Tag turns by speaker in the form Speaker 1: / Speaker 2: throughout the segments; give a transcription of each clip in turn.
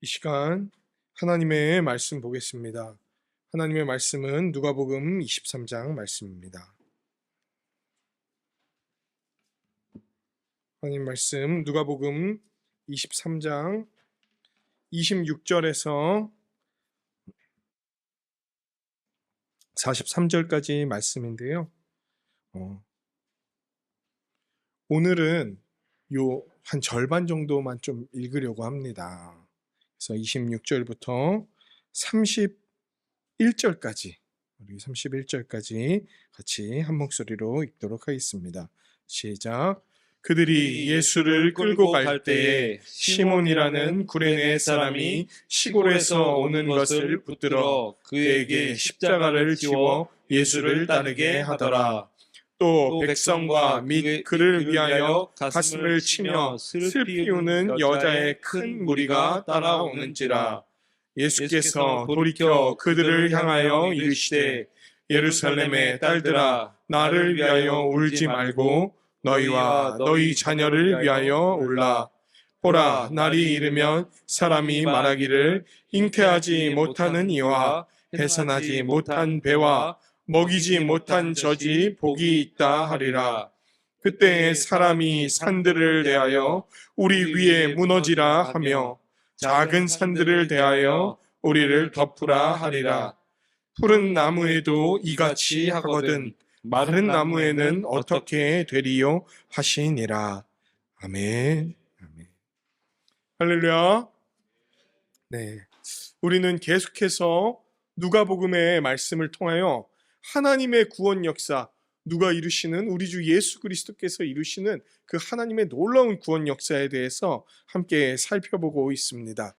Speaker 1: 이 시간 하나님의 말씀 보겠습니다. 하나님의 말씀은 누가복음 23장 말씀입니다. 하나님 말씀 누가복음 23장 26절에서 43절까지 말씀인데요. 오늘은 요 한 절반 정도만 좀 읽으려고 합니다. 그래서 26절부터 31절까지 우리 31절까지 같이 한 목소리로 읽도록 하겠습니다. 시작. 그들이 예수를 끌고 갈 때에 시몬이라는 구레네 사람이 시골에서 오는 것을 붙들어 그에게 십자가를 지워 예수를 따르게 하더라. 또 백성과 및 그를 위하여 가슴을 치며 슬피 우는 여자의 큰 무리가 따라오는지라. 예수께서 돌이켜 그들을 향하여 이르시되 예루살렘의 딸들아, 나를 위하여 울지 말고 너희와 너희 자녀를 위하여 울라. 보라, 날이 이르면 사람이 말하기를 잉태하지 못하는 이와 해산하지 못한 배와 먹이지 못한 젖이 복이 있다 하리라. 그때 사람이 산들을 대하여 우리 위에 무너지라 하며 작은 산들을 대하여 우리를 덮으라 하리라. 푸른 나무에도 이같이 하거든 마른 나무에는 어떻게 되리요 하시니라. 아멘. 아멘. 할렐루야. 네, 우리는 계속해서 누가복음의 말씀을 통하여 하나님의 구원 역사, 누가 이루시는 우리 주 예수 그리스도께서 이루시는 그 하나님의 놀라운 구원 역사에 대해서 함께 살펴보고 있습니다.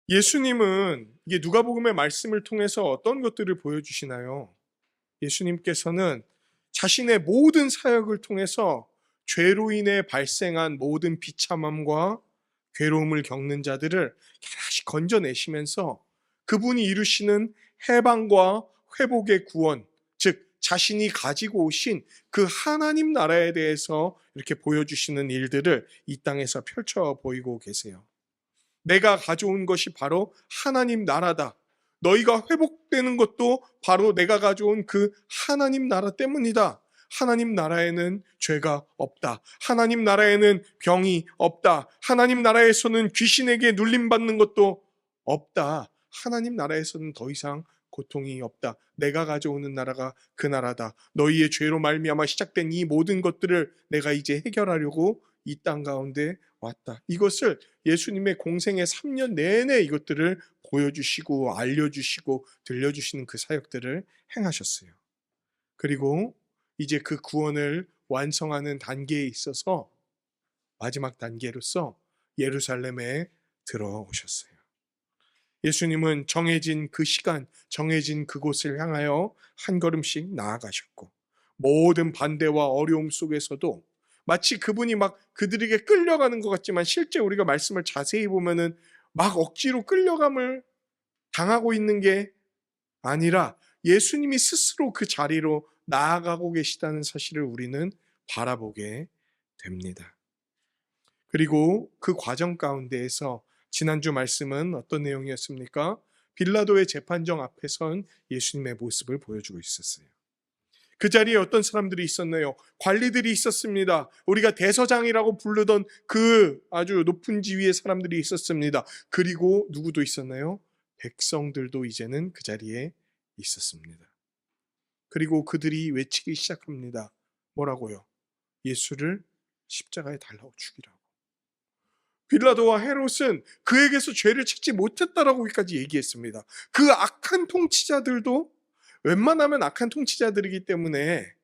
Speaker 1: 예수님은 이게 누가복음의 말씀을 통해서 어떤 것들을 보여주시나요? 예수님께서는 자신의 모든 사역을 통해서 죄로 인해 발생한 모든 비참함과 괴로움을 겪는 자들을 하나씩 건져내시면서 그분이 이루시는 해방과 회복의 구원, 즉 자신이 가지고 오신 그 하나님 나라에 대해서 이렇게 보여주시는 일들을 이 땅에서 펼쳐 보이고 계세요. 내가 가져온 것이 바로 하나님 나라다. 너희가 회복되는 것도 바로 내가 가져온 그 하나님 나라 때문이다. 하나님 나라에는 죄가 없다. 하나님 나라에는 병이 없다. 하나님 나라에서는 귀신에게 눌림받는 것도 없다. 하나님 나라에서는 더 이상 고통이 없다. 내가 가져오는 나라가 그 나라다. 너희의 죄로 말미암아 시작된 이 모든 것들을 내가 이제 해결하려고 이 땅 가운데 왔다. 이것을 예수님의 공생의 3년 내내 이것들을 보여주시고 알려주시고 들려주시는 그 사역들을 행하셨어요. 그리고 이제 그 구원을 완성하는 단계에 있어서 마지막 단계로서 예루살렘에 들어오셨어요. 예수님은 정해진 그 시간, 정해진 그곳을 향하여 한 걸음씩 나아가셨고 모든 반대와 어려움 속에서도 마치 그분이 막 그들에게 끌려가는 것 같지만 실제 우리가 말씀을 자세히 보면은 막 억지로 끌려감을 당하고 있는 게 아니라 예수님이 스스로 그 자리로 나아가고 계시다는 사실을 우리는 바라보게 됩니다. 그리고 그 과정 가운데에서 지난주 말씀은 어떤 내용이었습니까? 빌라도의 재판정 앞에 선 예수님의 모습을 보여주고 있었어요. 그 자리에 어떤 사람들이 있었나요? 관리들이 있었습니다. 우리가 대서장이라고 부르던 그 아주 높은 지위의 사람들이 있었습니다. 그리고 누구도 있었나요? 백성들도 이제는 그 자리에 있었습니다. 그리고 그들이 외치기 시작합니다. 뭐라고요? 예수를 십자가에 달라고 죽이라고. 빌라도와 헤롯은 그에게서 죄를 찾지 못했다라고까지 얘기했습니다. 그 악한 통치자들도 웬만하면 악한 통치자들이기 때문에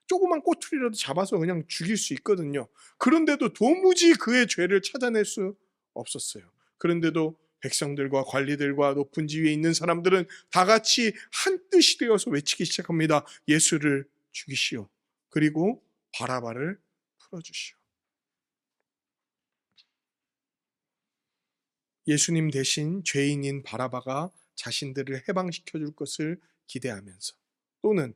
Speaker 1: 조그만 꼬투리라도 잡아서 그냥 죽일 수 있거든요. 그런데도 도무지 그의 죄를 찾아낼 수 없었어요. 그런데도 백성들과 관리들과 높은 지위에 있는 사람들은 다 같이 한 뜻이 되어서 외치기 시작합니다. 예수를 죽이시오. 그리고 바라바를 풀어주시오. 예수님 대신 죄인인 바라바가 자신들을 해방시켜 줄 것을 기대하면서 또는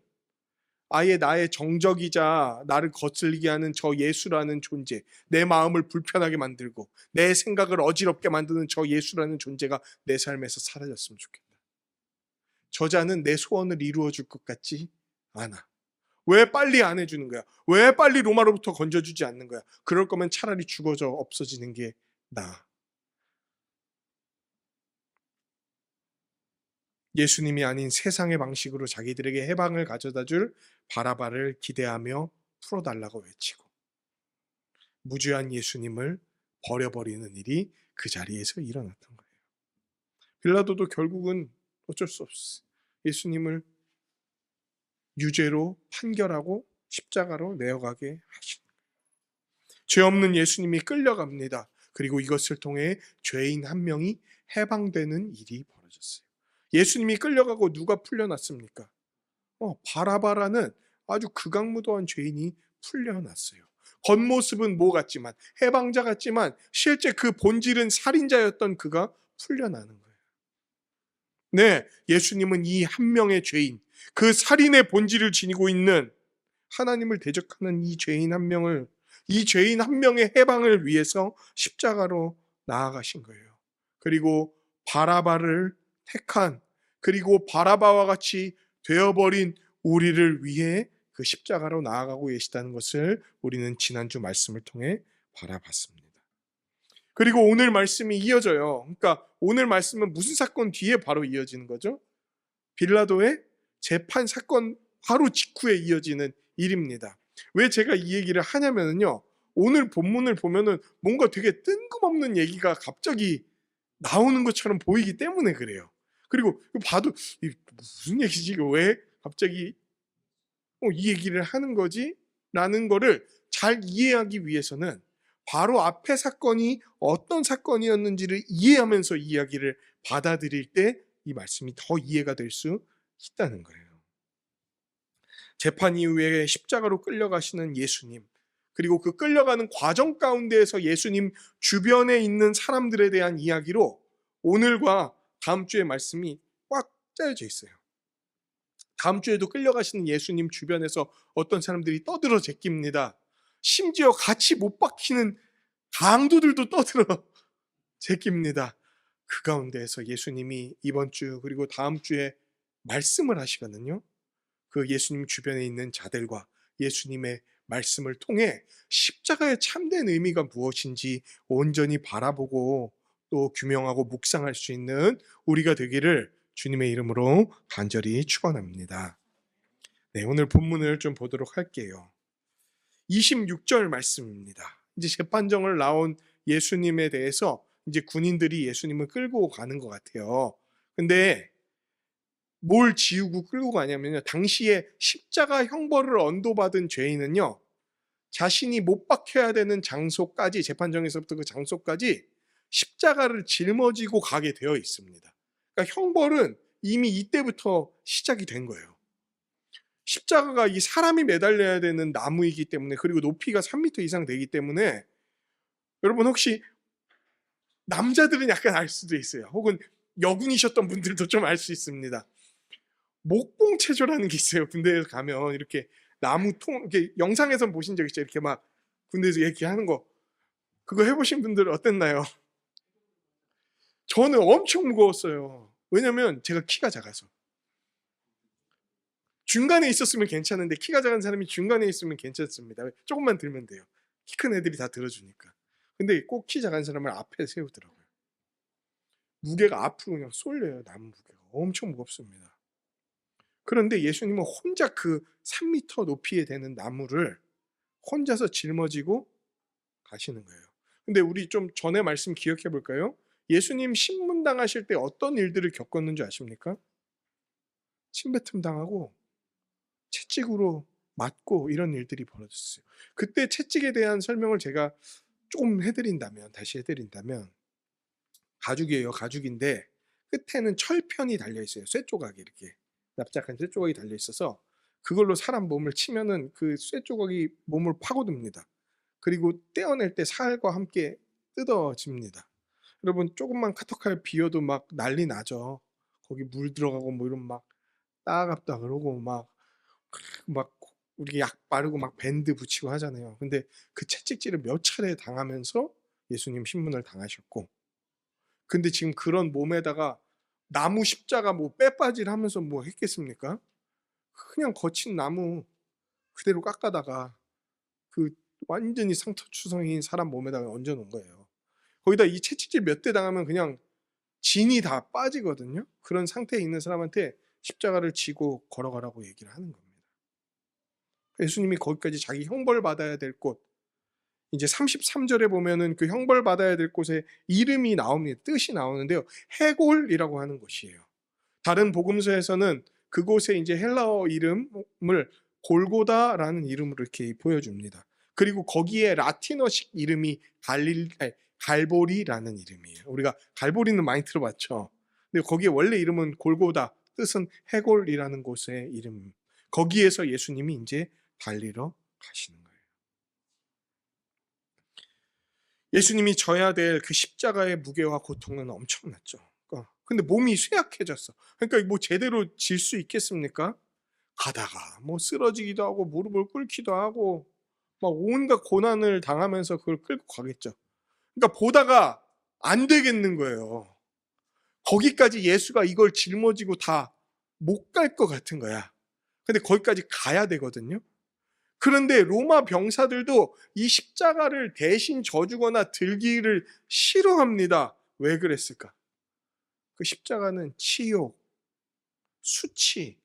Speaker 1: 아예 나의 정적이자 나를 거슬리게 하는 저 예수라는 존재, 내 마음을 불편하게 만들고 내 생각을 어지럽게 만드는 저 예수라는 존재가 내 삶에서 사라졌으면 좋겠다. 저자는 내 소원을 이루어 줄 것 같지 않아. 왜 빨리 안 해주는 거야? 왜 빨리 로마로부터 건져주지 않는 거야? 그럴 거면 차라리 죽어져 없어지는 게 나아. 예수님이 아닌 세상의 방식으로 자기들에게 해방을 가져다 줄 바라바를 기대하며 풀어달라고 외치고, 무죄한 예수님을 버려버리는 일이 그 자리에서 일어났던 거예요. 빌라도도 결국은 어쩔 수 없어 예수님을 유죄로 판결하고 십자가로 내어가게 하신 거예요. 죄 없는 예수님이 끌려갑니다. 그리고 이것을 통해 죄인 한 명이 해방되는 일이 벌어졌어요. 예수님이 끌려가고 누가 풀려났습니까? 바라바라는 아주 극악무도한 죄인이 풀려났어요. 겉모습은 뭐 같지만, 해방자 같지만 실제 그 본질은 살인자였던 그가 풀려나는 거예요. 네, 예수님은 이 한 명의 죄인, 그 살인의 본질을 지니고 있는 하나님을 대적하는 이 죄인 한 명의 해방을 위해서 십자가로 나아가신 거예요. 그리고 바라바를 택한, 그리고 바라바와 같이 되어버린 우리를 위해 그 십자가로 나아가고 계시다는 것을 우리는 지난주 말씀을 통해 바라봤습니다. 그리고 오늘 말씀이 이어져요. 그러니까 오늘 말씀은 무슨 사건 뒤에 바로 이어지는 거죠? 빌라도의 재판 사건 바로 직후에 이어지는 일입니다. 왜 제가 이 얘기를 하냐면요, 오늘 본문을 보면은 뭔가 되게 뜬금없는 얘기가 갑자기 나오는 것처럼 보이기 때문에 그래요. 그리고 봐도 무슨 얘기지? 왜 갑자기 이 얘기를 하는 거지? 라는 거를 잘 이해하기 위해서는 바로 앞에 사건이 어떤 사건이었는지를 이해하면서 이야기를 받아들일 때 이 말씀이 더 이해가 될 수 있다는 거예요. 재판 이후에 십자가로 끌려가시는 예수님, 그리고 그 끌려가는 과정 가운데에서 예수님 주변에 있는 사람들에 대한 이야기로 오늘과 다음 주의 말씀이 꽉 짜여져 있어요. 다음 주에도 끌려가시는 예수님 주변에서 어떤 사람들이 떠들어 제낍니다. 심지어 같이 못 박히는 강도들도 떠들어 제낍니다. 그 가운데에서 예수님이 이번 주 그리고 다음 주에 말씀을 하시거든요. 그 예수님 주변에 있는 자들과 예수님의 말씀을 통해 십자가의 참된 의미가 무엇인지 온전히 바라보고 또 규명하고 묵상할 수 있는 우리가 되기를 주님의 이름으로 간절히 축원합니다. 네, 오늘 본문을 좀 보도록 할게요. 26절 말씀입니다. 이제 재판정을 나온 예수님에 대해서 이제 군인들이 예수님을 끌고 가는 것 같아요. 근데 뭘 지우고 끌고 가냐면요, 당시에 십자가 형벌을 언도받은 죄인은요, 자신이 못 박혀야 되는 장소까지, 재판정에서부터 그 장소까지 십자가를 짊어지고 가게 되어 있습니다. 그러니까 형벌은 이미 이때부터 시작이 된 거예요. 십자가가 이 사람이 매달려야 되는 나무이기 때문에, 그리고 높이가 3m 이상 되기 때문에, 여러분 혹시 남자들은 약간 알 수도 있어요. 혹은 여군이셨던 분들도 좀 알 수 있습니다. 목봉체조라는 게 있어요. 군대에 가면 이렇게 나무 통, 이렇게 영상에선 보신 적 있죠? 이렇게 막 군대에서 얘기하는 거. 그거 해보신 분들 어땠나요? 저는 엄청 무거웠어요. 왜냐면 제가 키가 작아서. 중간에 있었으면 괜찮은데 키가 작은 사람이 중간에 있으면 괜찮습니다. 조금만 들면 돼요. 키 큰 애들이 다 들어주니까. 근데 꼭 키 작은 사람을 앞에 세우더라고요. 무게가 앞으로 그냥 쏠려요. 나무 무게가 엄청 무겁습니다. 그런데 예수님은 혼자 그 3m 높이에 되는 나무를 혼자서 짊어지고 가시는 거예요. 근데 우리 좀 전에 말씀 기억해 볼까요? 예수님 신문당하실 때 어떤 일들을 겪었는지 아십니까? 침뱉음 당하고 채찍으로 맞고 이런 일들이 벌어졌어요. 그때 채찍에 대한 설명을 제가 조금 다시 해드린다면, 가죽이에요. 가죽인데 끝에는 철편이 달려 있어요. 쇠조각이 이렇게 납작한 쇠조각이 달려 있어서 그걸로 사람 몸을 치면은 그 쇠조각이 몸을 파고듭니다. 그리고 떼어낼 때 살과 함께 뜯어집니다. 여러분 조금만 카토칼 비어도 막 난리 나죠. 거기 물 들어가고 뭐 이런 막 따갑다 그러고 막 막 우리 약 바르고 막 밴드 붙이고 하잖아요. 근데 그 채찍질을 몇 차례 당하면서 예수님 신문을 당하셨고, 근데 지금 그런 몸에다가 나무 십자가 뭐 빼빠질 하면서 뭐 했겠습니까? 그냥 거친 나무 그대로 깎아다가 그 완전히 상처투성인 사람 몸에다가 얹어 놓은 거예요. 거기다 이 채찍질 몇 대 당하면 그냥 진이 다 빠지거든요. 그런 상태에 있는 사람한테 십자가를 지고 걸어가라고 얘기를 하는 겁니다. 예수님이 거기까지 자기 형벌 받아야 될 곳, 이제 33절에 보면은 그 형벌 받아야 될 곳에 이름이 나옵니다. 뜻이 나오는데요. 해골이라고 하는 곳이에요. 다른 복음서에서는 그곳에 이제 헬라어 이름을 골고다라는 이름으로 이렇게 보여줍니다. 그리고 거기에 라틴어식 이름이 갈보리라는 이름이에요. 우리가 갈보리는 많이 들어봤죠. 근데 거기에 원래 이름은 골고다, 뜻은 해골이라는 곳의 이름. 거기에서 예수님이 이제 달리러 가시는 거예요. 예수님이 져야 될 그 십자가의 무게와 고통은 엄청났죠. 근데 몸이 쇠약해졌어. 그러니까 뭐 제대로 질 수 있겠습니까? 가다가 뭐 쓰러지기도 하고 무릎을 꿇기도 하고 막 온갖 고난을 당하면서 그걸 끌고 가겠죠. 그러니까 보다가 안 되겠는 거예요. 거기까지 예수가 이걸 짊어지고 다 못 갈 것 같은 거야. 근데 거기까지 가야 되거든요. 그런데 로마 병사들도 이 십자가를 대신 져주거나 들기를 싫어합니다. 왜 그랬을까? 그 십자가는 치욕, 수치,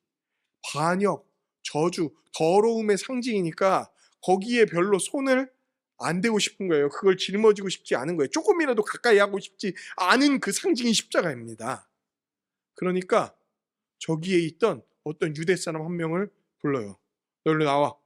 Speaker 1: 반역, 저주, 더러움의 상징이니까 거기에 별로 손을 안 대고 싶은 거예요. 그걸 짊어지고 싶지 않은 거예요. 조금이라도 가까이 하고 싶지 않은 그 상징이 십자가입니다. 그러니까 저기에 있던 어떤 유대 사람 한 명을 불러요. 너로 나와.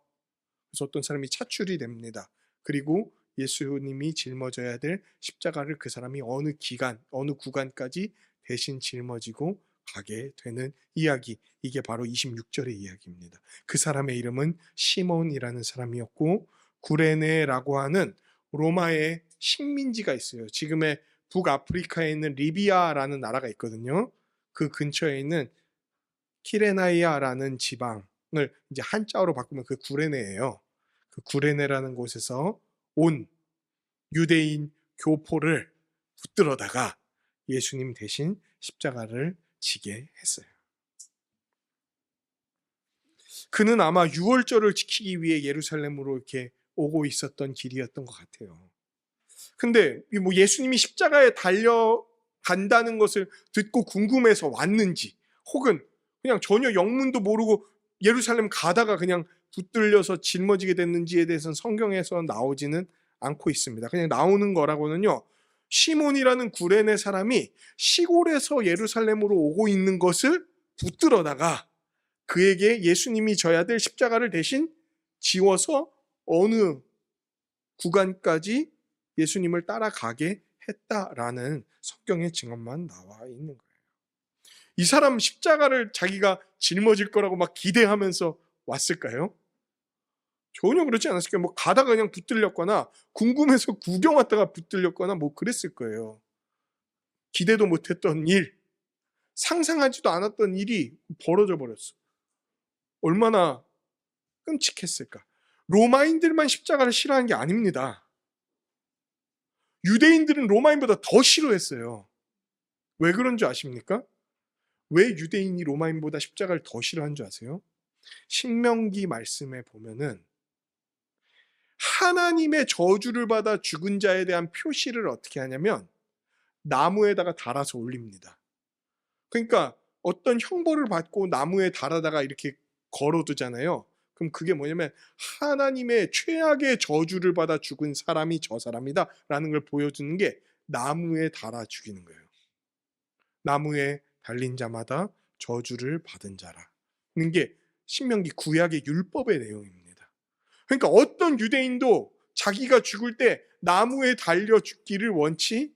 Speaker 1: 그래서 어떤 사람이 차출이 됩니다. 그리고 예수님이 짊어져야 될 십자가를 그 사람이 어느 기간, 어느 구간까지 대신 짊어지고 가게 되는 이야기. 이게 바로 26절의 이야기입니다. 그 사람의 이름은 시몬이라는 사람이었고, 구레네라고 하는 로마의 식민지가 있어요. 지금의 북아프리카에 있는 리비아라는 나라가 있거든요. 그 근처에 있는 키레나이아라는 지방을 이제 한자어로 바꾸면 그 구레네예요. 그 구레네라는 곳에서 온 유대인 교포를 붙들어다가 예수님 대신 십자가를 지게 했어요. 그는 아마 유월절을 지키기 위해 예루살렘으로 이렇게 오고 있었던 길이었던 것 같아요. 근데 뭐 예수님이 십자가에 달려간다는 것을 듣고 궁금해서 왔는지, 혹은 그냥 전혀 영문도 모르고 예루살렘 가다가 그냥 붙들려서 짊어지게 됐는지에 대해서는 성경에서 나오지는 않고 있습니다. 그냥 나오는 거라고는요, 시몬이라는 구레네 사람이 시골에서 예루살렘으로 오고 있는 것을 붙들어다가 그에게 예수님이 져야 될 십자가를 대신 지워서 어느 구간까지 예수님을 따라가게 했다라는 성경의 증언만 나와 있는 거예요. 이 사람 십자가를 자기가 짊어질 거라고 막 기대하면서 왔을까요? 전혀 그렇지 않았을 거예요. 뭐 가다가 그냥 붙들렸거나 궁금해서 구경 왔다가 붙들렸거나 뭐 그랬을 거예요. 기대도 못했던 일, 상상하지도 않았던 일이 벌어져 버렸어. 얼마나 끔찍했을까. 로마인들만 십자가를 싫어하는 게 아닙니다. 유대인들은 로마인보다 더 싫어했어요. 왜 그런 줄 아십니까? 왜 유대인이 로마인보다 십자가를 더 싫어한 줄 아세요? 신명기 말씀에 보면은 하나님의 저주를 받아 죽은 자에 대한 표시를 어떻게 하냐면 나무에다가 달아서 올립니다. 그러니까 어떤 형벌을 받고 나무에 달아다가 이렇게 걸어두잖아요. 그럼 그게 뭐냐면 하나님의 최악의 저주를 받아 죽은 사람이 저 사람이다 라는 걸 보여주는 게 나무에 달아 죽이는 거예요. 나무에 달린 자마다 저주를 받은 자라는 게 신명기 구약의 율법의 내용입니다. 그러니까 어떤 유대인도 자기가 죽을 때 나무에 달려 죽기를 원치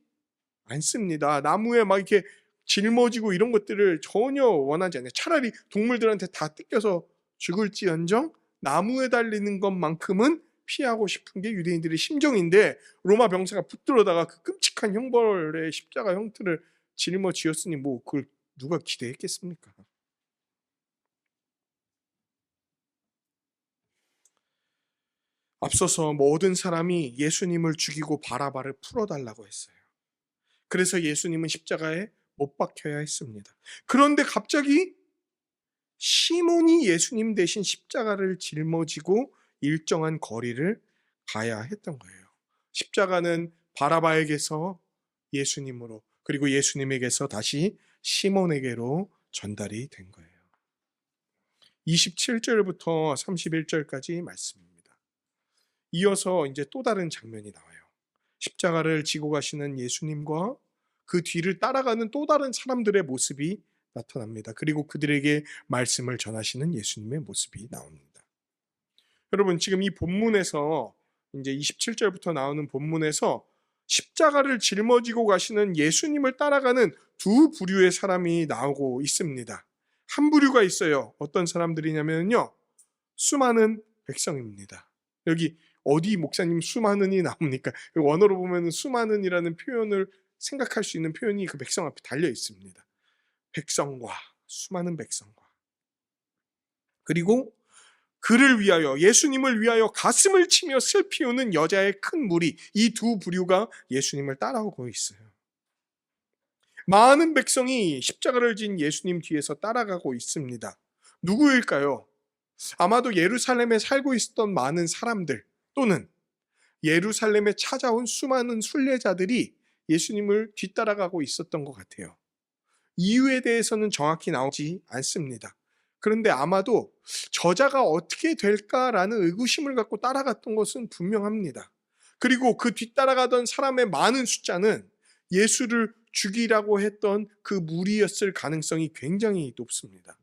Speaker 1: 않습니다. 나무에 막 이렇게 짊어지고 이런 것들을 전혀 원하지 않아요. 차라리 동물들한테 다 뜯겨서 죽을지언정 나무에 달리는 것만큼은 피하고 싶은 게 유대인들의 심정인데, 로마 병사가 붙들어다가 그 끔찍한 형벌의 십자가 형태를 짊어지었으니 뭐 그걸 누가 기대했겠습니까? 앞서서 모든 사람이 예수님을 죽이고 바라바를 풀어달라고 했어요. 그래서 예수님은 십자가에 못 박혀야 했습니다. 그런데 갑자기 시몬이 예수님 대신 십자가를 짊어지고 일정한 거리를 가야 했던 거예요. 십자가는 바라바에게서 예수님으로, 그리고 예수님에게서 다시 시몬에게로 전달이 된 거예요. 27절부터 31절까지 말씀입니다. 이어서 이제 또 다른 장면이 나와요. 십자가를 지고 가시는 예수님과 그 뒤를 따라가는 또 다른 사람들의 모습이 나타납니다. 그리고 그들에게 말씀을 전하시는 예수님의 모습이 나옵니다. 여러분, 지금 이 본문에서 이제 27절부터 나오는 본문에서 십자가를 짊어지고 가시는 예수님을 따라가는 두 부류의 사람이 나오고 있습니다. 한 부류가 있어요. 어떤 사람들이냐면요, 수많은 백성입니다. 여기 어디 목사님 수많은이 나옵니까? 원어로 보면 수많은이라는 표현을 생각할 수 있는 표현이 그 백성 앞에 달려 있습니다. 백성과, 수많은 백성과, 그리고 그를 위하여, 예수님을 위하여 가슴을 치며 슬피 우는 여자의 큰 무리, 이 두 부류가 예수님을 따라오고 있어요. 많은 백성이 십자가를 진 예수님 뒤에서 따라가고 있습니다. 누구일까요? 아마도 예루살렘에 살고 있었던 많은 사람들, 또는 예루살렘에 찾아온 수많은 순례자들이 예수님을 뒤따라가고 있었던 것 같아요. 이유에 대해서는 정확히 나오지 않습니다. 그런데 아마도 저자가 어떻게 될까라는 의구심을 갖고 따라갔던 것은 분명합니다. 그리고 그 뒤따라가던 사람의 많은 숫자는 예수를 죽이라고 했던 그 무리였을 가능성이 굉장히 높습니다.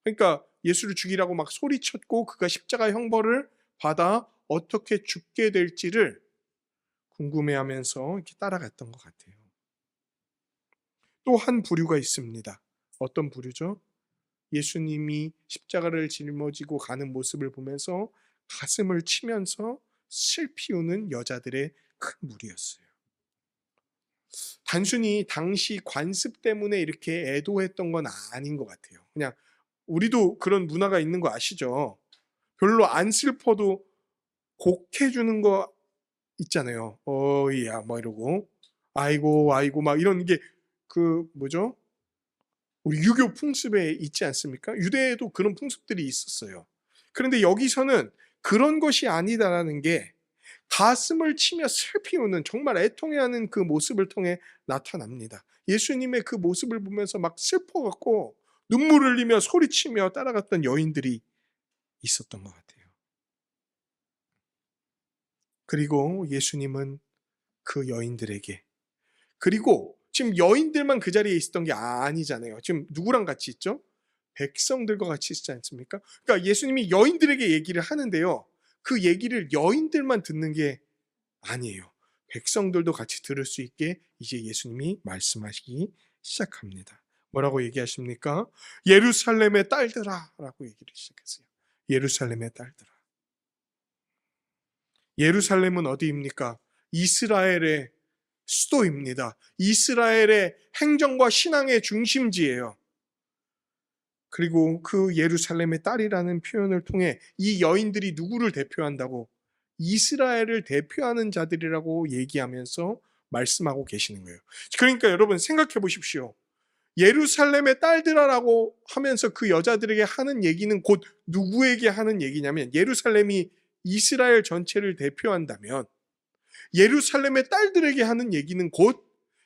Speaker 1: 그러니까 예수를 죽이라고 막 소리쳤고 그가 십자가 형벌을 받아 어떻게 죽게 될지를 궁금해하면서 이렇게 따라갔던 것 같아요. 또 한 부류가 있습니다. 어떤 부류죠? 예수님이 십자가를 짊어지고 가는 모습을 보면서 가슴을 치면서 슬피 우는 여자들의 큰 무리였어요. 단순히 당시 관습 때문에 이렇게 애도했던 건 아닌 것 같아요. 그냥 우리도 그런 문화가 있는 거 아시죠? 별로 안 슬퍼도 곡해주는 거 있잖아요. 어이야 뭐 이러고 아이고 아이고 막 이런 게 그 뭐죠? 우리 유교 풍습에 있지 않습니까? 유대에도 그런 풍습들이 있었어요. 그런데 여기서는 그런 것이 아니다라는 게 가슴을 치며 슬피 우는, 정말 애통해하는 그 모습을 통해 나타납니다. 예수님의 그 모습을 보면서 막 슬퍼갖고 눈물을 흘리며 소리치며 따라갔던 여인들이 있었던 것 같아요. 그리고 예수님은 그 여인들에게, 그리고 지금 여인들만 그 자리에 있었던 게 아니잖아요. 지금 누구랑 같이 있죠? 백성들과 같이 있지 않습니까? 그러니까 예수님이 여인들에게 얘기를 하는데요, 그 얘기를 여인들만 듣는 게 아니에요. 백성들도 같이 들을 수 있게 이제 예수님이 말씀하시기 시작합니다. 뭐라고 얘기하십니까? 예루살렘의 딸들아 라고 얘기를 시작했어요. 예루살렘의 딸들아. 예루살렘은 어디입니까? 이스라엘의 수도입니다. 이스라엘의 행정과 신앙의 중심지예요. 그리고 그 예루살렘의 딸이라는 표현을 통해 이 여인들이 누구를 대표한다고? 이스라엘을 대표하는 자들이라고 얘기하면서 말씀하고 계시는 거예요. 그러니까 여러분 생각해 보십시오. 예루살렘의 딸들아라고 하면서 그 여자들에게 하는 얘기는 곧 누구에게 하는 얘기냐면, 예루살렘이 이스라엘 전체를 대표한다면 예루살렘의 딸들에게 하는 얘기는 곧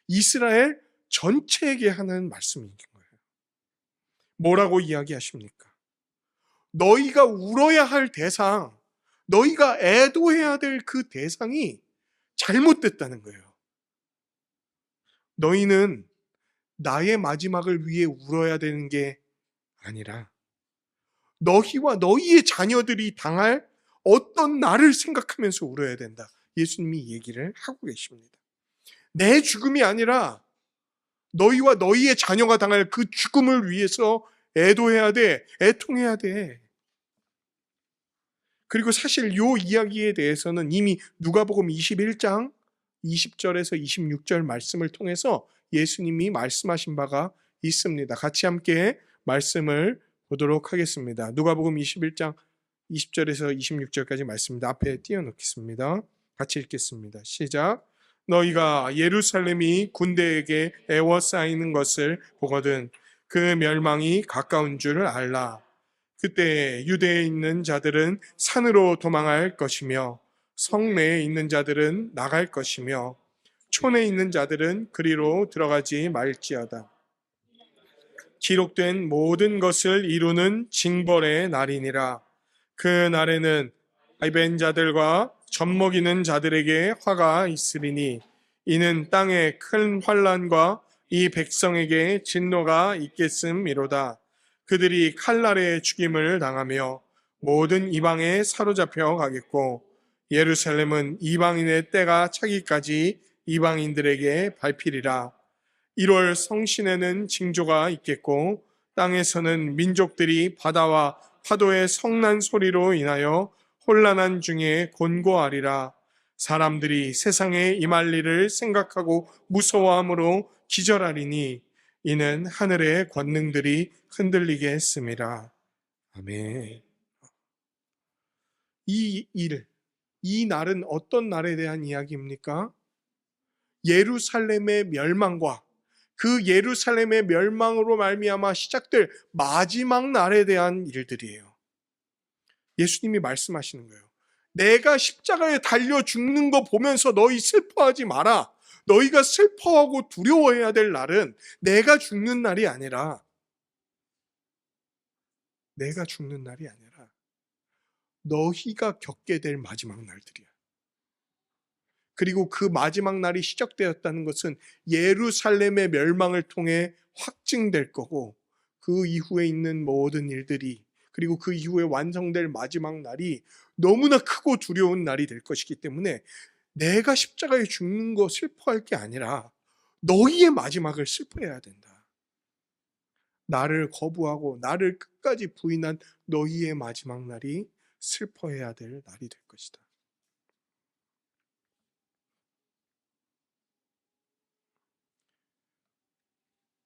Speaker 1: 이스라엘 전체에게 하는 말씀인 거예요. 뭐라고 이야기하십니까? 너희가 울어야 할 대상, 너희가 애도해야 될 그 대상이 잘못됐다는 거예요. 너희는 나의 마지막을 위해 울어야 되는 게 아니라 너희와 너희의 자녀들이 당할 어떤 날을 생각하면서 울어야 된다. 예수님이 얘기를 하고 계십니다. 내 죽음이 아니라 너희와 너희의 자녀가 당할 그 죽음을 위해서 애도해야 돼, 애통해야 돼. 그리고 사실 이 이야기에 대해서는 이미 누가복음 21장 20절에서 26절 말씀을 통해서 예수님이 말씀하신 바가 있습니다. 같이 함께 말씀을 보도록 하겠습니다. 누가복음 21장 20절에서 26절까지 말씀입니다. 앞에 띄워놓겠습니다. 같이 읽겠습니다. 시작. 너희가 예루살렘이 군대에게 에워싸이는 것을 보거든 그 멸망이 가까운 줄 알라. 그때 유대에 있는 자들은 산으로 도망할 것이며 성내에 있는 자들은 나갈 것이며 촌에 있는 자들은 그리로 들어가지 말지어다. 기록된 모든 것을 이루는 징벌의 날이니라. 그 날에는 아이벤 자들과 젖먹이는 자들에게 화가 있으리니 이는 땅에 큰 환난과 이 백성에게 진노가 있겠음이로다. 그들이 칼날에 죽임을 당하며 모든 이방에 사로잡혀 가겠고 예루살렘은 이방인의 때가 차기까지 이방인들에게 밟히리라. 1월 성신에는 징조가 있겠고 땅에서는 민족들이 바다와 파도의 성난 소리로 인하여 혼란한 중에 곤고하리라. 사람들이 세상에 임할 일을 생각하고 무서워함으로 기절하리니 이는 하늘의 권능들이 흔들리게 했음이라. 아멘. 이 날은 어떤 날에 대한 이야기입니까? 예루살렘의 멸망과 그 예루살렘의 멸망으로 말미암아 시작될 마지막 날에 대한 일들이에요. 예수님이 말씀하시는 거예요. 내가 십자가에 달려 죽는 거 보면서 너희 슬퍼하지 마라. 너희가 슬퍼하고 두려워해야 될 날은 내가 죽는 날이 아니라 너희가 겪게 될 마지막 날들이야. 그리고 그 마지막 날이 시작되었다는 것은 예루살렘의 멸망을 통해 확증될 거고 그 이후에 있는 모든 일들이 그리고 그 이후에 완성될 마지막 날이 너무나 크고 두려운 날이 될 것이기 때문에 내가 십자가에 죽는 거 슬퍼할 게 아니라 너희의 마지막을 슬퍼해야 된다. 나를 거부하고 나를 끝까지 부인한 너희의 마지막 날이 슬퍼해야 될 날이 될 것이다.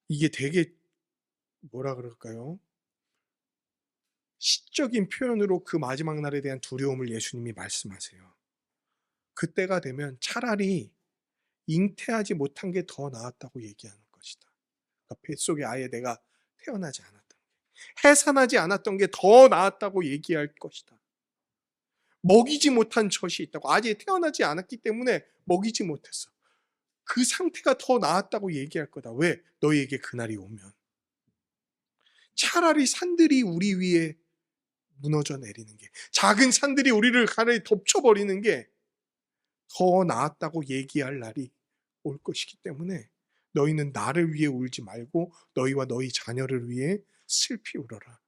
Speaker 1: 이게 되게 뭐라 그럴까요? 시적인 표현으로 그 마지막 날에 대한 두려움을 예수님이 말씀하세요. 그때가 되면 차라리 잉태하지 못한 게 더 나았다고 얘기하는 것이다. 그러니까 뱃속에 아예 내가 태어나지 않았던 게, 해산하지 않았던 게 더 나았다고 얘기할 것이다. 먹이지 못한 젖이 있다고, 아직 태어나지 않았기 때문에 먹이지 못했어. 그 상태가 더 나았다고 얘기할 거다. 왜? 너희에게 그날이 오면. 차라리 산들이 우리 위에 무너져 내리는 게, 작은 산들이 우리를 가르이 덮쳐버리는 게 더 나았다고 얘기할 날이 올 것이기 때문에 너희는 나를 위해 울지 말고 너희와 너희 자녀를 위해 슬피 울어라.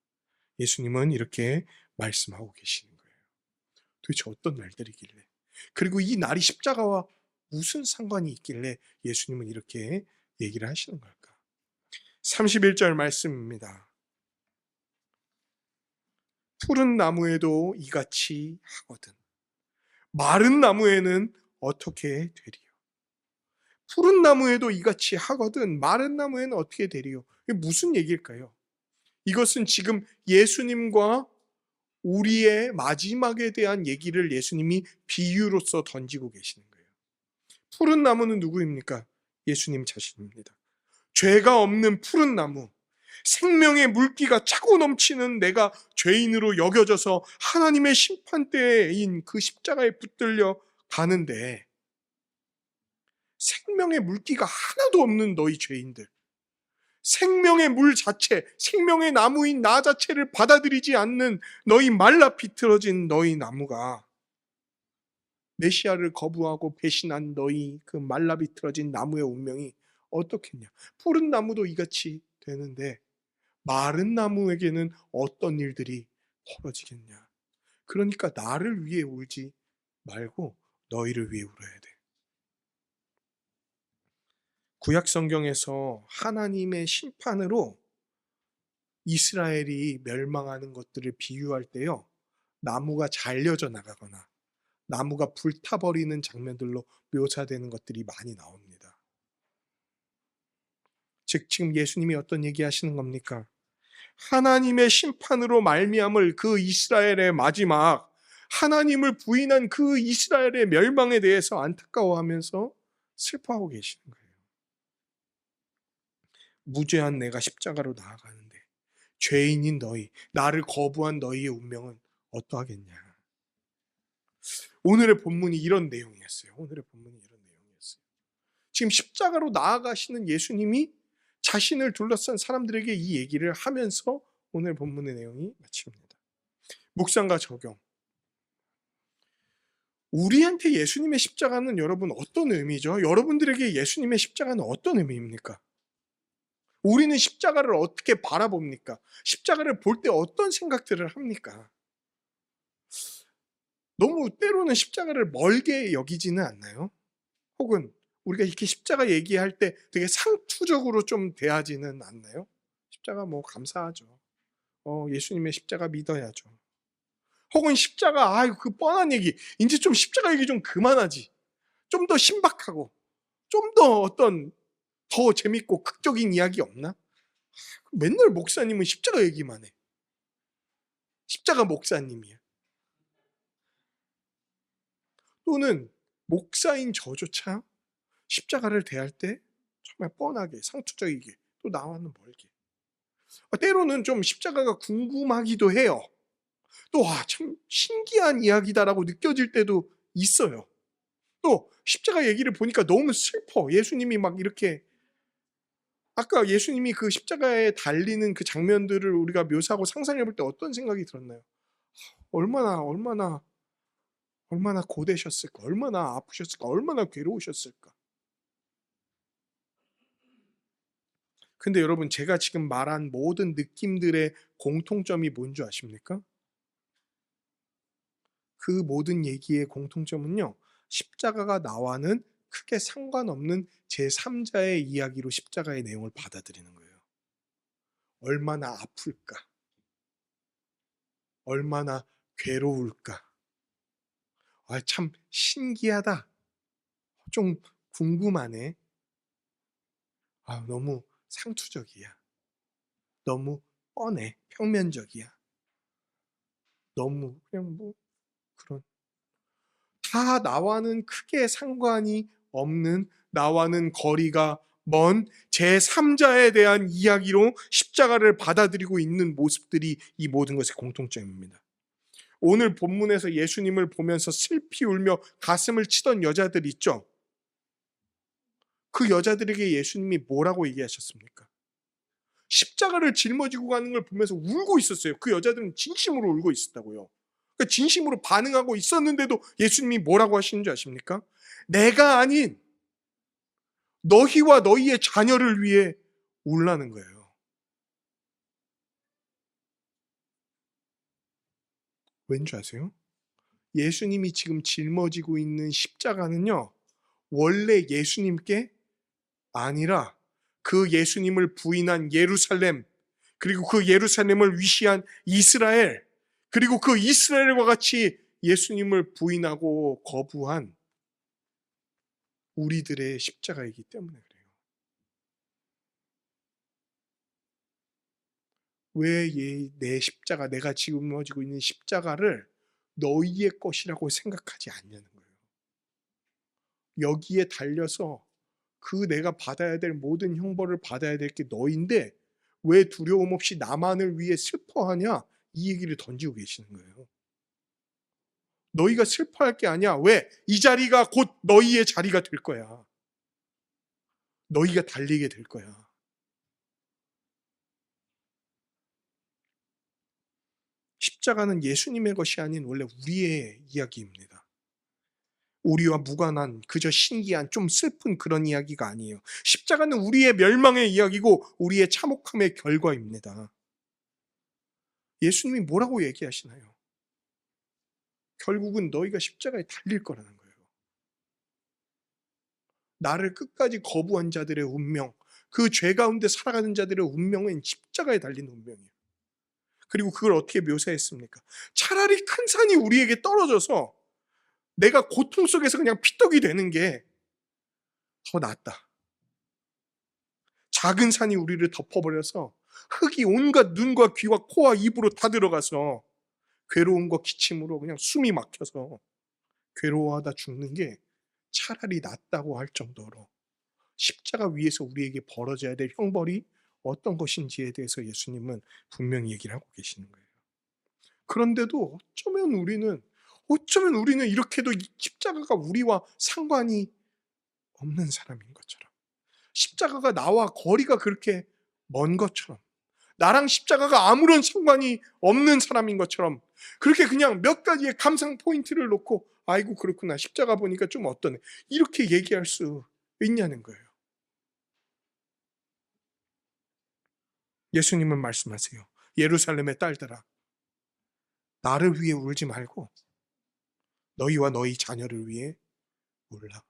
Speaker 1: 예수님은 이렇게 말씀하고 계시는 거예요. 도대체 어떤 날들이길래, 그리고 이 날이 십자가와 무슨 상관이 있길래 예수님은 이렇게 얘기를 하시는 걸까? 31절 말씀입니다. 푸른 나무에도 이같이 하거든 마른 나무에는 어떻게 되리요? 푸른 나무에도 이같이 하거든 마른 나무에는 어떻게 되리요? 이게 무슨 얘기일까요? 이것은 지금 예수님과 우리의 마지막에 대한 얘기를 예수님이 비유로서 던지고 계시는 거예요. 푸른 나무는 누구입니까? 예수님 자신입니다. 죄가 없는 푸른 나무, 생명의 물기가 차고 넘치는 내가 죄인으로 여겨져서 하나님의 심판대인 그 십자가에 붙들려 가는데 생명의 물기가 하나도 없는 너희 죄인들, 생명의 물 자체, 생명의 나무인 나 자체를 받아들이지 않는 너희 말라 비틀어진 너희 나무가, 메시아를 거부하고 배신한 너희 그 말라 비틀어진 나무의 운명이 어떻겠냐? 푸른 나무도 이같이 되는데 마른 나무에게는 어떤 일들이 벌어지겠냐? 그러니까 나를 위해 울지 말고 너희를 위해 울어야 돼. 구약 성경에서 하나님의 심판으로 이스라엘이 멸망하는 것들을 비유할 때요, 나무가 잘려져 나가거나 나무가 불타버리는 장면들로 묘사되는 것들이 많이 나옵니다. 즉 지금 예수님이 어떤 얘기 하시는 겁니까? 하나님의 심판으로 말미암을 그 이스라엘의 마지막, 하나님을 부인한 그 이스라엘의 멸망에 대해서 안타까워하면서 슬퍼하고 계시는 거예요. 무죄한 내가 십자가로 나아가는데 죄인인 너희, 나를 거부한 너희의 운명은 어떠하겠냐. 오늘의 본문이 이런 내용이었어요. 오늘의 본문이 이런 내용이었어요. 지금 십자가로 나아가시는 예수님이 자신을 둘러싼 사람들에게 이 얘기를 하면서 오늘 본문의 내용이 마칩니다. 묵상과 적용. 우리한테 예수님의 십자가는 여러분 어떤 의미죠? 여러분들에게 예수님의 십자가는 어떤 의미입니까? 우리는 십자가를 어떻게 바라봅니까? 십자가를 볼 때 어떤 생각들을 합니까? 너무 때로는 십자가를 멀게 여기지는 않나요? 혹은 우리가 이렇게 십자가 얘기할 때 되게 상투적으로 좀 대하지는 않나요? 십자가 뭐 감사하죠. 예수님의 십자가 믿어야죠. 혹은 십자가, 그 뻔한 얘기, 이제 좀 십자가 얘기 좀 그만하지. 좀 더 신박하고, 좀 더 어떤 더 재밌고 극적인 이야기 없나? 맨날 목사님은 십자가 얘기만 해. 십자가 목사님이야. 또는 목사인 저조차 십자가를 대할 때 정말 뻔하게, 상투적이게, 또 나와는 멀게. 때로는 좀 십자가가 궁금하기도 해요. 또 참 신기한 이야기다라고 느껴질 때도 있어요. 또 십자가 얘기를 보니까 너무 슬퍼. 예수님이 막 이렇게, 아까 예수님이 그 십자가에 달리는 그 장면들을 우리가 묘사하고 상상해 볼 때 어떤 생각이 들었나요? 얼마나 고되셨을까? 얼마나 아프셨을까? 얼마나 괴로우셨을까? 근데 여러분, 제가 지금 말한 모든 느낌들의 공통점이 뭔지 아십니까? 그 모든 얘기의 공통점은요, 십자가가 나와는 크게 상관없는 제3자의 이야기로 십자가의 내용을 받아들이는 거예요. 얼마나 아플까? 얼마나 괴로울까? 참 신기하다. 좀 궁금하네. 너무 상투적이야. 너무 뻔해. 평면적이야. 너무 그냥 뭐 그런, 다 나와는 크게 상관이 없는, 나와는 거리가 먼 제3자에 대한 이야기로 십자가를 받아들이고 있는 모습들이 이 모든 것의 공통점입니다. 오늘 본문에서 예수님을 보면서 슬피 울며 가슴을 치던 여자들 있죠? 그 여자들에게 예수님이 뭐라고 얘기하셨습니까? 십자가를 짊어지고 가는 걸 보면서 울고 있었어요. 그 여자들은 진심으로 울고 있었다고요. 그러니까 진심으로 반응하고 있었는데도 예수님이 뭐라고 하시는 줄 아십니까? 내가 아닌 너희와 너희의 자녀를 위해 울라는 거예요. 왠지 아세요? 예수님이 지금 짊어지고 있는 십자가는요, 원래 예수님께 아니라 그 예수님을 부인한 예루살렘, 그리고 그 예루살렘을 위시한 이스라엘, 그리고 그 이스라엘과 같이 예수님을 부인하고 거부한 우리들의 십자가이기 때문에 그래요. 왜 내 십자가, 내가 짊어지고 있는 십자가를 너희의 것이라고 생각하지 않냐는 거예요. 여기에 달려서 그 내가 받아야 될 모든 형벌을 받아야 될 게 너인데 왜 두려움 없이 나만을 위해 슬퍼하냐? 이 얘기를 던지고 계시는 거예요. 너희가 슬퍼할 게 아니야. 왜? 이 자리가 곧 너희의 자리가 될 거야. 너희가 달리게 될 거야. 십자가는 예수님의 것이 아닌 원래 우리의 이야기입니다. 우리와 무관한, 그저 신기한, 좀 슬픈 그런 이야기가 아니에요. 십자가는 우리의 멸망의 이야기고 우리의 참혹함의 결과입니다. 예수님이 뭐라고 얘기하시나요? 결국은 너희가 십자가에 달릴 거라는 거예요. 나를 끝까지 거부한 자들의 운명, 그 죄 가운데 살아가는 자들의 운명은 십자가에 달린 운명이에요. 그리고 그걸 어떻게 묘사했습니까? 차라리 큰 산이 우리에게 떨어져서 내가 고통 속에서 그냥 피떡이 되는 게 더 낫다. 작은 산이 우리를 덮어버려서 흙이 온갖 눈과 귀와 코와 입으로 다 들어가서 괴로움과 기침으로 그냥 숨이 막혀서 괴로워하다 죽는 게 차라리 낫다고 할 정도로 십자가 위에서 우리에게 벌어져야 될 형벌이 어떤 것인지에 대해서 예수님은 분명히 얘기를 하고 계시는 거예요. 그런데도 어쩌면 우리는 이렇게도 이 십자가가 우리와 상관이 없는 사람인 것처럼, 십자가가 나와 거리가 그렇게 먼 것처럼, 나랑 십자가가 아무런 상관이 없는 사람인 것처럼, 그렇게 그냥 몇 가지의 감상 포인트를 놓고 아이고 그렇구나, 십자가 보니까 좀 어떠네, 이렇게 얘기할 수 있냐는 거예요. 예수님은 말씀하세요. 예루살렘의 딸들아, 나를 위해 울지 말고 너희와 너희 자녀를 위해 울라.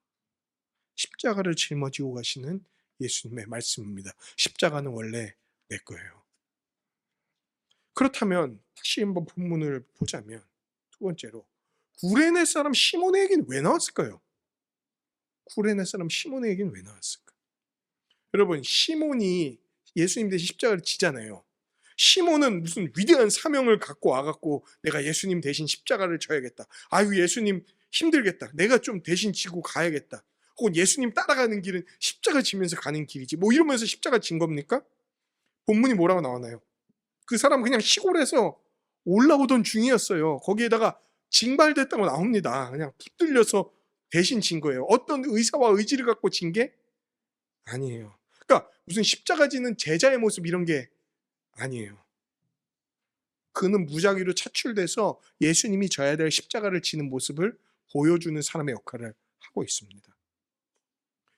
Speaker 1: 십자가를 짊어지고 가시는 예수님의 말씀입니다. 십자가는 원래 내 거예요. 그렇다면 다시 한번 본문을 보자면, 두 번째로 구레네 사람 시몬의 얘기는 왜 나왔을까요? 구레네 사람 시몬의 얘기는 왜 나왔을까? 여러분, 시몬이 예수님 대신 십자가를 지잖아요. 시몬은 무슨 위대한 사명을 갖고 와갖고 내가 예수님 대신 십자가를 져야겠다. 아유, 예수님 힘들겠다. 내가 좀 대신 지고 가야겠다. 혹은 예수님 따라가는 길은 십자가 지면서 가는 길이지, 뭐 이러면서 십자가 진 겁니까? 본문이 뭐라고 나오나요? 그 사람 그냥 시골에서 올라오던 중이었어요. 거기에다가 징발됐다고 나옵니다. 그냥 붙들려서 대신 진 거예요. 어떤 의사와 의지를 갖고 진 게 아니에요. 그러니까 무슨 십자가 지는 제자의 모습 이런 게 아니에요. 그는 무작위로 차출돼서 예수님이 져야 될 십자가를 지는 모습을 보여주는 사람의 역할을 하고 있습니다.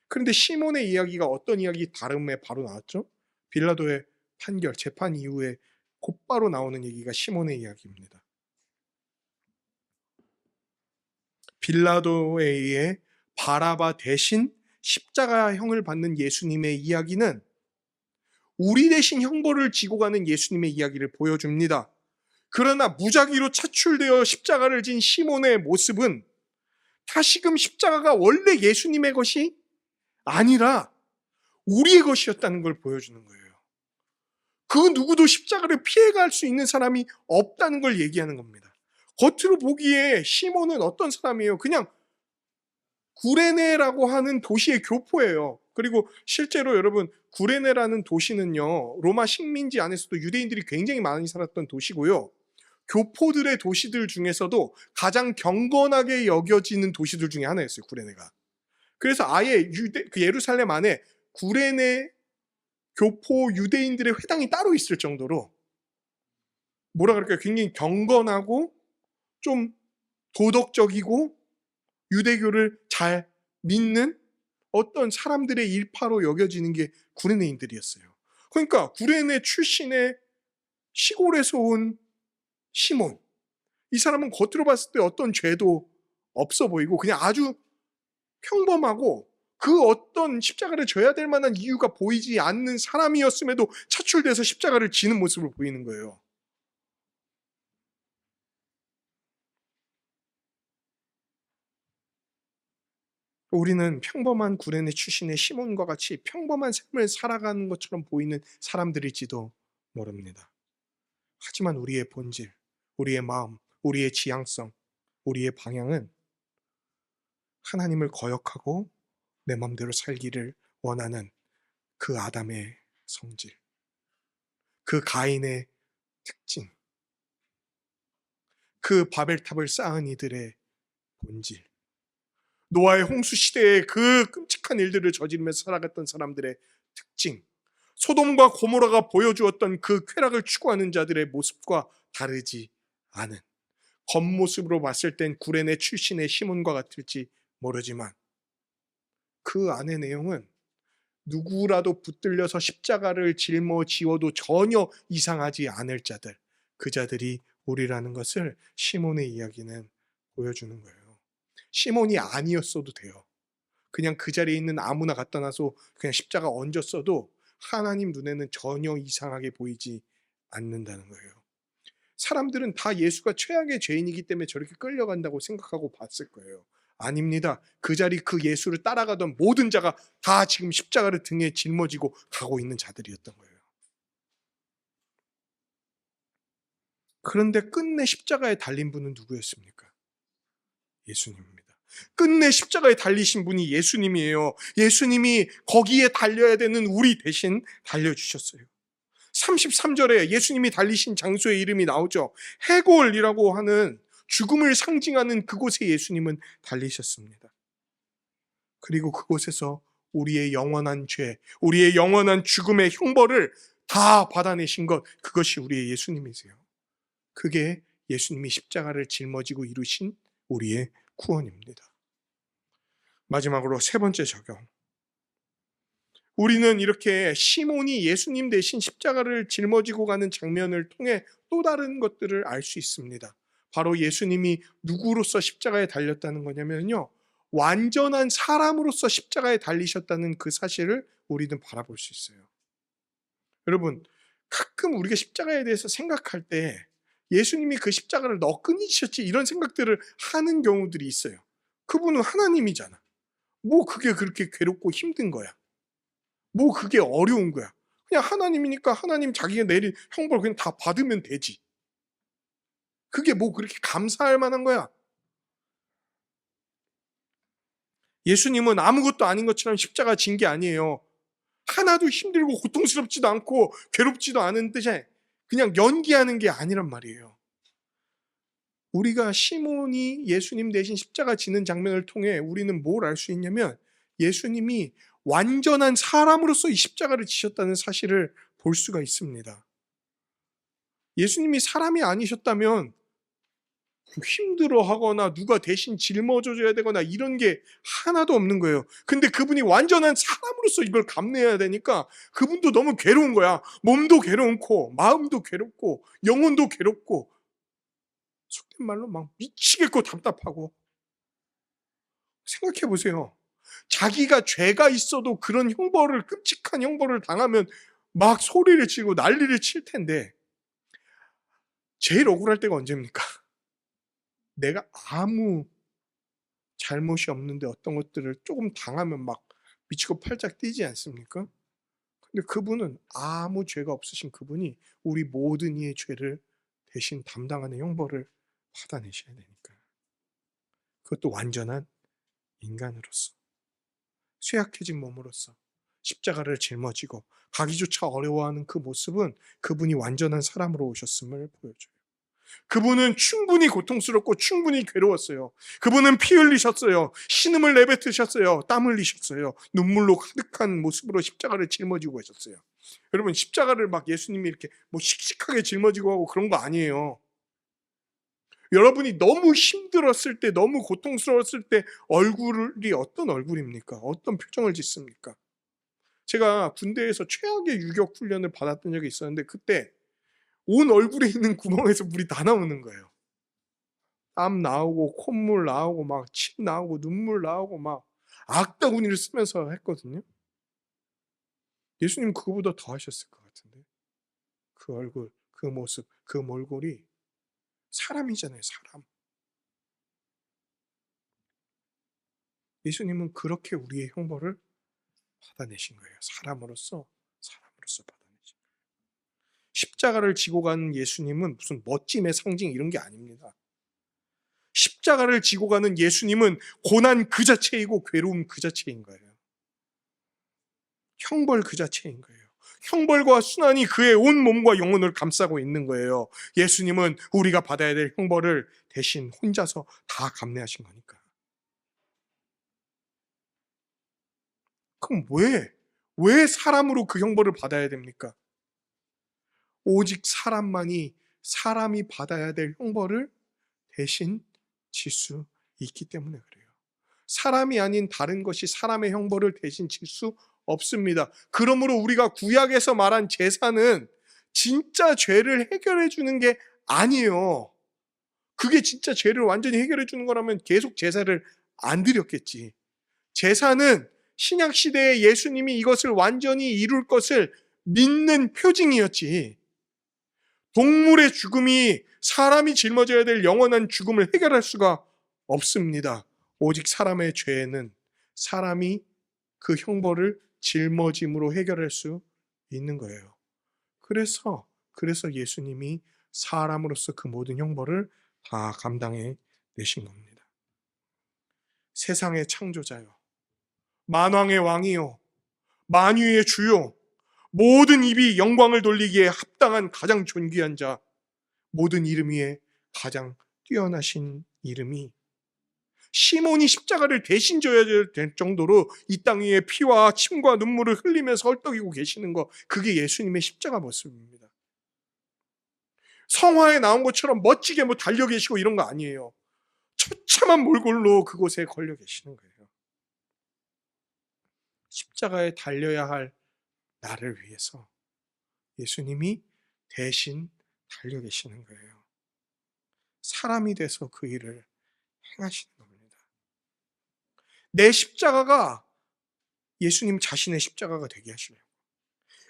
Speaker 1: 그런데 시몬의 이야기가 어떤 이야기 다름에 바로 나왔죠? 빌라도의 판결, 재판 이후에 곧바로 나오는 얘기가 시몬의 이야기입니다. 빌라도에 의해 바라바 대신 십자가형을 받는 예수님의 이야기는 우리 대신 형벌을 지고 가는 예수님의 이야기를 보여줍니다. 그러나 무작위로 차출되어 십자가를 진 시몬의 모습은 다시금 십자가가 원래 예수님의 것이 아니라 우리의 것이었다는 걸 보여주는 거예요. 그 누구도 십자가를 피해갈 수 있는 사람이 없다는 걸 얘기하는 겁니다. 겉으로 보기에 시몬은 어떤 사람이에요? 그냥 구레네라고 하는 도시의 교포예요. 그리고 실제로 여러분, 구레네라는 도시는요, 로마 식민지 안에서도 유대인들이 굉장히 많이 살았던 도시고요, 교포들의 도시들 중에서도 가장 경건하게 여겨지는 도시들 중에 하나였어요, 구레네가. 그래서 아예 그 예루살렘 안에 구레네 교포 유대인들의 회당이 따로 있을 정도로 뭐라 그럴까요? 굉장히 경건하고 좀 도덕적이고 유대교를 잘 믿는 어떤 사람들의 일파로 여겨지는 게 구레네인들이었어요. 그러니까 구레네 출신의 시골에서 온 시몬, 이 사람은 겉으로 봤을 때 어떤 죄도 없어 보이고 그냥 아주 평범하고 그 어떤 십자가를 져야 될 만한 이유가 보이지 않는 사람이었음에도 차출돼서 십자가를 지는 모습을 보이는 거예요. 우리는 평범한 구레네 출신의 시몬과 같이 평범한 삶을 살아가는 것처럼 보이는 사람들일지도 모릅니다. 하지만 우리의 본질, 우리의 마음, 우리의 지향성, 우리의 방향은 하나님을 거역하고 내 마음대로 살기를 원하는 그 아담의 성질, 그 가인의 특징, 그 바벨탑을 쌓은 이들의 본질, 노아의 홍수 시대에 그 끔찍한 일들을 저지르면서 살아갔던 사람들의 특징, 소돔과 고모라가 보여주었던 그 쾌락을 추구하는 자들의 모습과 다르지 않은, 겉모습으로 봤을 땐 구레네 출신의 시몬과 같을지 모르지만 그 안의 내용은 누구라도 붙들려서 십자가를 짊어지어도 전혀 이상하지 않을 자들, 그 자들이 우리라는 것을 시몬의 이야기는 보여주는 거예요. 시몬이 아니었어도 돼요. 그냥 그 자리에 있는 아무나 갖다 놔서 그냥 십자가 얹었어도 하나님 눈에는 전혀 이상하게 보이지 않는다는 거예요. 사람들은 다 예수가 최악의 죄인이기 때문에 저렇게 끌려간다고 생각하고 봤을 거예요. 아닙니다. 그 자리 그 예수를 따라가던 모든 자가 다 지금 십자가를 등에 짊어지고 가고 있는 자들이었던 거예요. 그런데 끝내 십자가에 달린 분은 누구였습니까? 예수님입니다. 끝내 십자가에 달리신 분이 예수님이에요. 예수님이 거기에 달려야 되는 우리 대신 달려주셨어요. 33절에 예수님이 달리신 장소의 이름이 나오죠. 해골이라고 하는 죽음을 상징하는 그곳에 예수님은 달리셨습니다. 그리고 그곳에서 우리의 영원한 죄, 우리의 영원한 죽음의 형벌을 다 받아내신 것, 그것이 우리의 예수님이세요. 그게 예수님이 십자가를 짊어지고 이루신 우리의 구원입니다. 마지막으로 세 번째 적용. 우리는 이렇게 시몬이 예수님 대신 십자가를 짊어지고 가는 장면을 통해 또 다른 것들을 알 수 있습니다. 바로 예수님이 누구로서 십자가에 달렸다는 거냐면요, 완전한 사람으로서 십자가에 달리셨다는 그 사실을 우리는 바라볼 수 있어요. 여러분, 가끔 우리가 십자가에 대해서 생각할 때 예수님이 그 십자가를 너끈히 지셨지 이런 생각들을 하는 경우들이 있어요. 그분은 하나님이잖아. 뭐 그게 그렇게 괴롭고 힘든 거야. 뭐 그게 어려운 거야. 그냥 하나님이니까 하나님 자기가 내린 형벌 그냥 다 받으면 되지. 그게 뭐 그렇게 감사할 만한 거야. 예수님은 아무것도 아닌 것처럼 십자가 진 게 아니에요. 하나도 힘들고 고통스럽지도 않고 괴롭지도 않은 뜻에 그냥 연기하는 게 아니란 말이에요. 우리가 시몬이 예수님 대신 십자가 지는 장면을 통해 우리는 뭘 알 수 있냐면 예수님이 완전한 사람으로서 이 십자가를 지셨다는 사실을 볼 수가 있습니다. 예수님이 사람이 아니셨다면 힘들어하거나 누가 대신 짊어져줘야 되거나 이런 게 하나도 없는 거예요. 근데 그분이 완전한 사람으로서 이걸 감내해야 되니까 그분도 너무 괴로운 거야. 몸도 괴롭고 마음도 괴롭고 영혼도 괴롭고 속된 말로 막 미치겠고 답답하고. 생각해 보세요. 자기가 죄가 있어도 그런 형벌을, 끔찍한 형벌을 당하면 막 소리를 치고 난리를 칠 텐데 제일 억울할 때가 언제입니까? 내가 아무 잘못이 없는데 어떤 것들을 조금 당하면 막 미치고 팔짝 뛰지 않습니까? 근데 그분은 아무 죄가 없으신 그분이 우리 모든 이의 죄를 대신 담당하는 형벌을 받아내셔야 되니까. 그것도 완전한 인간으로서, 쇠약해진 몸으로서 십자가를 짊어지고 가기조차 어려워하는 그 모습은 그분이 완전한 사람으로 오셨음을 보여줘요. 그분은 충분히 고통스럽고 충분히 괴로웠어요. 그분은 피 흘리셨어요. 신음을 내뱉으셨어요. 땀 흘리셨어요. 눈물로 가득한 모습으로 십자가를 짊어지고 가셨어요. 여러분, 십자가를 막 예수님이 이렇게 뭐 씩씩하게 짊어지고 하고 그런 거 아니에요. 여러분이 너무 힘들었을 때, 너무 고통스러웠을 때 얼굴이 어떤 얼굴입니까? 어떤 표정을 짓습니까? 제가 군대에서 최악의 유격 훈련을 받았던 적이 있었는데 그때 온 얼굴에 있는 구멍에서 물이 다 나오는 거예요. 땀 나오고 콧물 나오고 막 침 나오고 눈물 나오고 막 악다구니를 쓰면서 했거든요. 예수님 그거보다 더 하셨을 것 같은데. 그 얼굴, 그 모습, 그 몰골이 사람이잖아요, 사람. 예수님은 그렇게 우리의 형벌을 받아내신 거예요. 사람으로서 받아내신 거예요. 십자가를 지고 가는 예수님은 무슨 멋짐의 상징 이런 게 아닙니다. 십자가를 지고 가는 예수님은 고난 그 자체이고 괴로움 그 자체인 거예요. 형벌 그 자체인 거예요. 형벌과 순환이 그의 온 몸과 영혼을 감싸고 있는 거예요. 예수님은 우리가 받아야 될 형벌을 대신 혼자서 다 감내하신 거니까. 그럼 왜 사람으로 그 형벌을 받아야 됩니까? 오직 사람이 받아야 될 형벌을 대신 질 수 있기 때문에 그래요. 사람이 아닌 다른 것이 사람의 형벌을 대신 질 수 없습니다. 그러므로 우리가 구약에서 말한 제사는 진짜 죄를 해결해 주는 게 아니에요. 그게 진짜 죄를 완전히 해결해 주는 거라면 계속 제사를 안 드렸겠지. 제사는 신약 시대에 예수님이 이것을 완전히 이룰 것을 믿는 표징이었지. 동물의 죽음이 사람이 짊어져야 될 영원한 죽음을 해결할 수가 없습니다. 오직 사람의 죄는 사람이 그 형벌을 짊어짐으로 해결할 수 있는 거예요. 그래서 예수님이 사람으로서 그 모든 형벌을 다 감당해 내신 겁니다. 세상의 창조자요, 만왕의 왕이요, 만유의 주요, 모든 입이 영광을 돌리기에 합당한 가장 존귀한 자, 모든 이름 위에 가장 뛰어나신 이름이 시몬이 십자가를 대신 져야 될 정도로 이 땅 위에 피와 침과 눈물을 흘리면서 헐떡이고 계시는 거, 그게 예수님의 십자가 모습입니다. 성화에 나온 것처럼 멋지게 뭐 달려 계시고 이런 거 아니에요. 처참한 몰골로 그곳에 걸려 계시는 거예요. 십자가에 달려야 할 나를 위해서 예수님이 대신 달려 계시는 거예요. 사람이 돼서 그 일을 행하시는 겁니다. 내 십자가가 예수님 자신의 십자가가 되게 하시려고,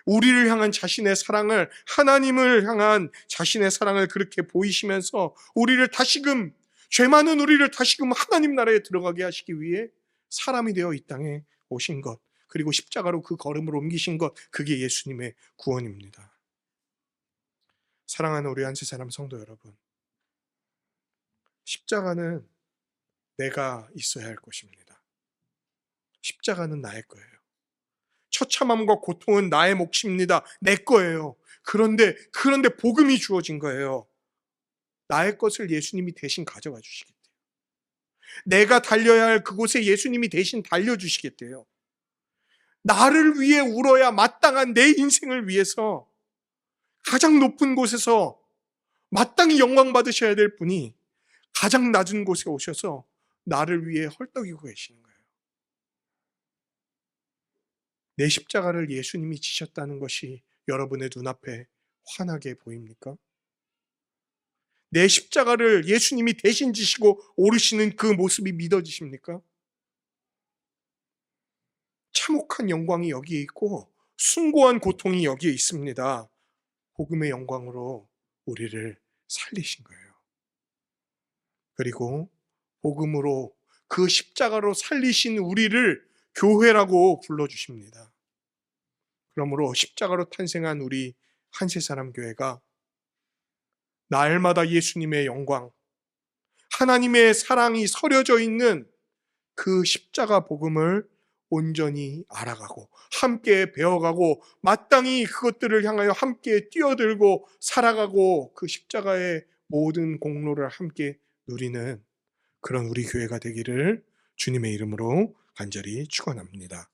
Speaker 1: 우리를 향한 자신의 사랑을, 하나님을 향한 자신의 사랑을 그렇게 보이시면서 우리를 다시금, 죄 많은 우리를 다시금 하나님 나라에 들어가게 하시기 위해 사람이 되어 이 땅에 오신 것, 그리고 십자가로 그 걸음을 옮기신 것, 그게 예수님의 구원입니다. 사랑하는 우리 한세사람 성도 여러분, 십자가는 내가 있어야 할 것입니다. 십자가는 나의 거예요. 처참함과 고통은 나의 몫입니다. 내 거예요. 그런데 복음이 주어진 거예요. 나의 것을 예수님이 대신 가져가 주시겠대요. 내가 달려야 할 그곳에 예수님이 대신 달려주시겠대요. 나를 위해 울어야 마땅한 내 인생을 위해서 가장 높은 곳에서 마땅히 영광 받으셔야 될 분이 가장 낮은 곳에 오셔서 나를 위해 헐떡이고 계시는 거예요. 내 십자가를 예수님이 지셨다는 것이 여러분의 눈앞에 환하게 보입니까? 내 십자가를 예수님이 대신 지시고 오르시는 그 모습이 믿어지십니까? 참혹한 영광이 여기에 있고 숭고한 고통이 여기에 있습니다. 복음의 영광으로 우리를 살리신 거예요. 그리고 복음으로 그 십자가로 살리신 우리를 교회라고 불러주십니다. 그러므로 십자가로 탄생한 우리 한세사람 교회가 날마다 예수님의 영광, 하나님의 사랑이 서려져 있는 그 십자가 복음을 온전히 알아가고 함께 배워가고 마땅히 그것들을 향하여 함께 뛰어들고 살아가고 그 십자가의 모든 공로를 함께 누리는 그런 우리 교회가 되기를 주님의 이름으로 간절히 축원합니다.